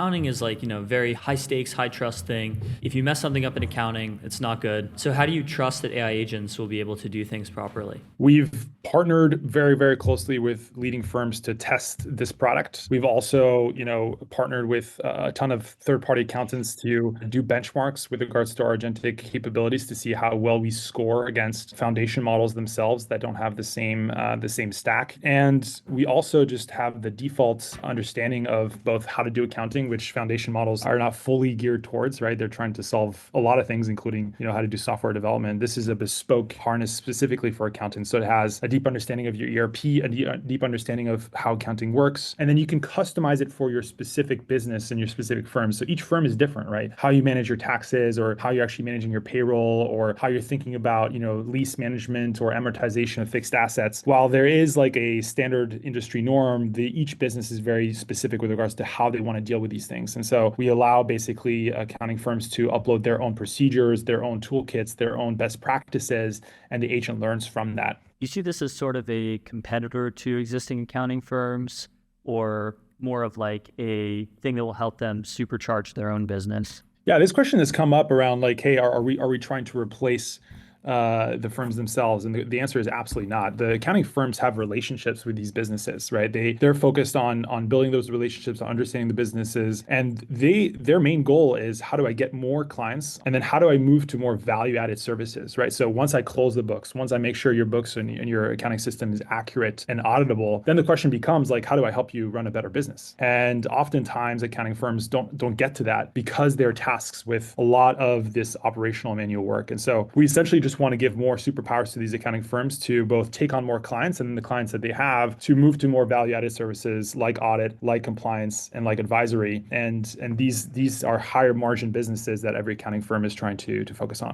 accounting is like, very high stakes, high trust thing. If you mess something up in accounting, it's not good. So how do you trust that AI agents will be able to do things properly? We've partnered very, very closely with leading firms to test this product. We've also, partnered with a ton of third-party accountants to do benchmarks with regards to our agentic capabilities to see how well we score against foundation models themselves that don't have the same stack. And we also just have the default understanding of both how to do accounting, which foundation models are not fully geared towards, right? They're trying to solve a lot of things, including, how to do software development. This is a bespoke harness specifically for accounting. So it has a deep understanding of your ERP, a deep understanding of how accounting works. And then you can customize it for your specific business and your specific firm. So each firm is different, right? How you manage your taxes or how you're actually managing your payroll or how you're thinking about, lease management or amortization of fixed assets. While there is like a standard industry norm, each business is very specific with regards to how they want to deal with these things. And so we allow basically accounting firms to upload their own procedures, their own toolkits, their own best practices, and the agent learns from that. You see this as sort of a competitor to existing accounting firms, or more of like a thing that will help them supercharge their own business? Yeah, this question has come up around like, hey, are we trying to replace the firms themselves? And the answer is absolutely not. The accounting firms have relationships with these businesses, right? They're focused on building those relationships, on understanding the businesses, and their main goal is how do I get more clients, and then how do I move to more value-added services, right? So once I close the books, once I make sure your books and your accounting system is accurate and auditable, then the question becomes like, how do I help you run a better business? And oftentimes accounting firms don't get to that because they're tasked with a lot of this operational manual work. And so we essentially just want to give more superpowers to these accounting firms to both take on more clients and the clients that they have to move to more value-added services like audit, like compliance, and like advisory. And these are higher margin businesses that every accounting firm is trying to focus on.